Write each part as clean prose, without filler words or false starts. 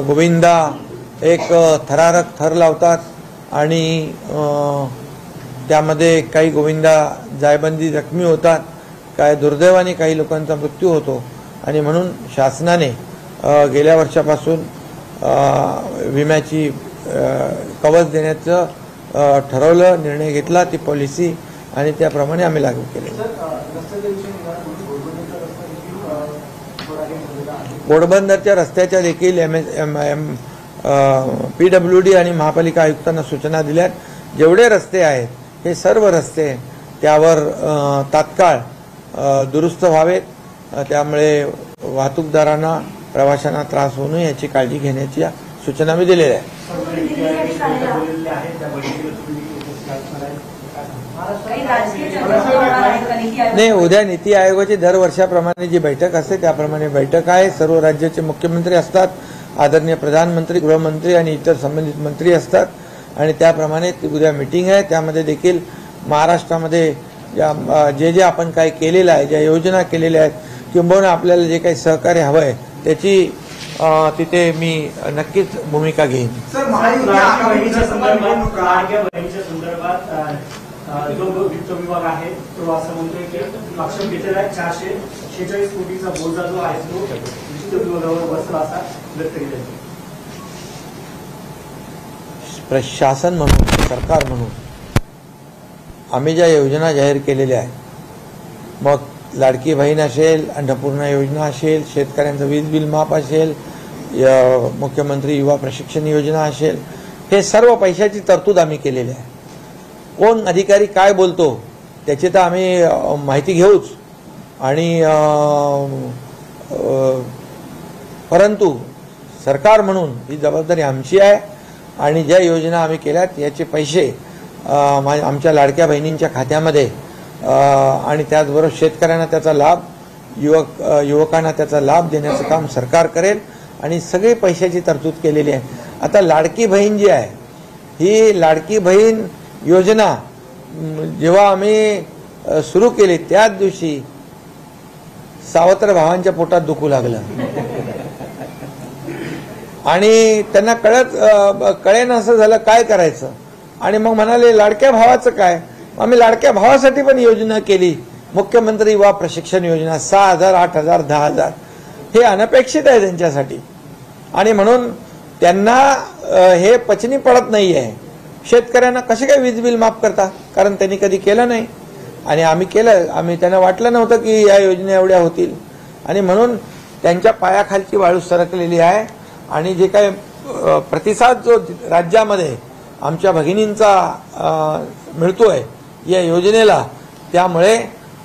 गोविंदा एक थरारक थर लावतात आणि त्यामध्ये काही गोविंदा जायबंदी जखमी होतात, काय दुर्दैवाने काही लोकांचा मृत्यू होतो आणि म्हणून शासनाने गेल्या वर्षापासून विम्याची कवच देण्याचं ठरवलं, निर्णय घेतला, ती पॉलिसी आणि त्याप्रमाणे आम्ही लागू केले। घोडबंदरच्या रस्त्याच्या देखील PWD आणि महापालिका आयुक्तांना सूचना दिल्यात। जेवढे रस्ते आहेत हे सर्व रस्ते त्यावर तात्काळ दुरुस्त व्हावेत, त्यामुळे वाहतूकदारांना प्रवाशांना त्रास होऊ नये याची काळजी घेण्याची सूचना मी दिलेल्या आहे। नाही, उद्या नीती आयोगाची दर वर्षाप्रमाणे जी बैठक असते त्याप्रमाणे बैठक आहे। सर्व राज्याचे मुख्यमंत्री असतात, आदरणीय प्रधानमंत्री, गृहमंत्री आणि इतर संबंधित मंत्री असतात आणि त्याप्रमाणे उद्या मीटिंग आहे। त्यामध्ये देखील महाराष्ट्रामध्ये जे आपण काय केलेलं आहे, ज्या योजना केलेल्या आहेत किंबहुना आपल्याला जे काही सहकार्य हवं आहे त्याची तिथे मी नक्कीच भूमिका घेईन। सर, जो वित्त विभाग आहे तो असं म्हणतोय की आक्षेप घेतलेला आहे 446 कोटीचा बोजा जो आहे तो वित्त विभागावर बसला असा व्यक्त केला। प्रशासन म्हणून, सरकार म्हणून आम्ही ज्या योजना जाहीर केलेल्या आहेत, मग लाडकी बहीण असेल, अन्नपूर्णा योजना असेल, शेतकऱ्यांचं वीज बिल माफ असेल, मुख्यमंत्री युवा प्रशिक्षण योजना असेल, हे सर्व पैशाची तरतूद आम्ही केलेली आहे। कोण अधिकारी काय बोलतो त्याची तर आम्ही माहिती घेऊच आणि परंतु सरकार म्हणून ही जबाबदारी आमची आहे आणि ज्या योजना आम्ही केल्यात याचे पैसे आमच्या लाडक्या बहिणींच्या खात्यामध्ये आणि त्याचबरोबर शेतकऱ्यांना त्याचा लाभ, युवकांना त्याचा लाभ देण्याचं काम सरकार करेल आणि सगळी पैशाची तरतूद केलेली आहे। आता लाडकी बहीण जी आहे ही लाडकी बहीण योजना जेव्हा आम्ही सुरू केली त्याच दिवशी सावत्र भावांच्या पोटात दुखू लागलं आणि त्यांना कळेना असं झालं काय करायचं आणि मग म्हणाले लाडक्या भावाचं काय। आम्ही लाडक्या भावासाठी पण योजना केली, मुख्यमंत्री युवा प्रशिक्षण योजना 6,000, 8,000, 10,000 हे अनपेक्षित आहे त्यांच्यासाठी आणि म्हणून त्यांना हे पचनी पडत नाही आहे। शेतकऱ्यांना कसे काय वीज बिल माफ करता, कारण त्यांनी कधी केलं नाही आणि आम्ही केलं, त्यांना वाटलं नव्हतं की या योजना एवढ्या होतील आणि म्हणून त्यांच्या पायाखालची वाळू सरकलेली आहे आणि जे काही प्रतिसाद जो राज्यामध्ये आमच्या भगिनींचा मिळतोय या योजनेला, त्यामुळे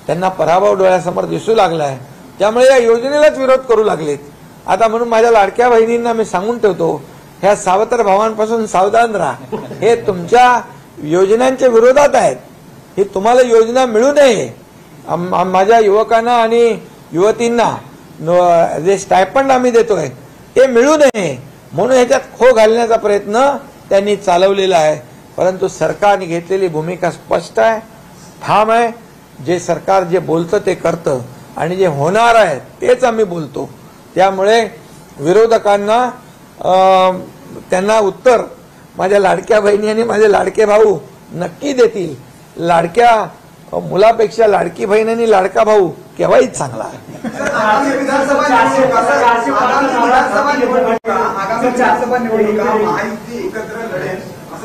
त्यांना पराभव डोळ्यासमोर दिसू लागला आहे, त्यामुळे या योजनेलाच विरोध करू लागलेत। आता म्हणून माझ्या लाडक्या बहिणींना मी सांगून ठेवतो, ह्या सावत्र भावांपासून सावधान राहा, हे तुमच्या योजनांच्या विरोधात आहेत, ही तुम्हाला योजना मिळू नये। माझ्या युवकांना आणि युवतींना जे स्टायपंड आम्ही देतोय ते मिळू नये म्हणून ह्याच्यात खो घालण्याचा प्रयत्न त्यांनी चालवलेला आहे। परंतु सरकारने घेतलेली भूमिका स्पष्ट आहे, ठाम आहे। जे सरकार जे बोलतं ते करतं आणि जे होणार आहे तेच आम्ही बोलतो। त्यामुळे विरोधकांना त्यांना उत्तर माझ्या लाडक्या बहिणी आणि माझे लाडके भाऊ नक्की देतील। लाडक्या मुलापेक्षा लाडकी बहीण आणि लाडका भाऊ केव्हाही चांगला आहे।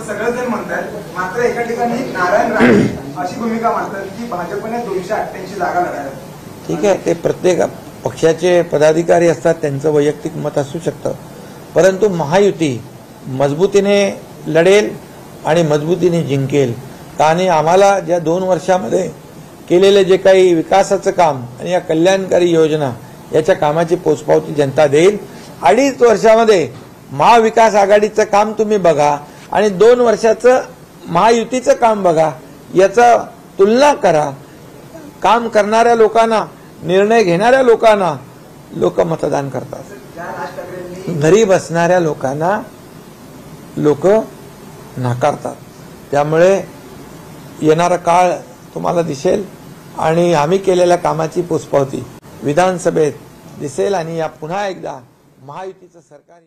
सगळं जर म्हणतात, मात्र एका ठिकाणी नारायण राणे अशी भूमिका मांडतात की भाजपने 288 जागा लढाव्यात। ठीक आहे, ते प्रत्येक पक्षाचे पदाधिकारी असतात, त्यांचं वैयक्तिक मत असू शकतं, परंतु महायुती मजबूतीने लढेल आणि मजबूतीने जिंकेल। आणि आम्हाला ज्या 2 वर्षामध्ये केलेले जे काही विकासाचं काम आणि या कल्याणकारी योजना याच्या कामाची पोचपावती जनता देईल। 2.5 वर्षामध्ये महाविकास आघाडीचं काम तुम्ही बघा आणि 2 वर्षाचं महायुतीचं काम बघा, याचा तुलना करा। काम करणाऱ्या लोकांना, निर्णय घेणाऱ्या लोकांना लोक मतदान करतात, घरी बसणाऱ्या लोकांना लोक नाकारतात। त्यामुळे येणारा काळ तुम्हाला दिसेल आणि आम्ही केलेल्या कामाची पोचपावती विधानसभेत दिसेल आणि या पुन्हा एकदा महायुतीचं सरकार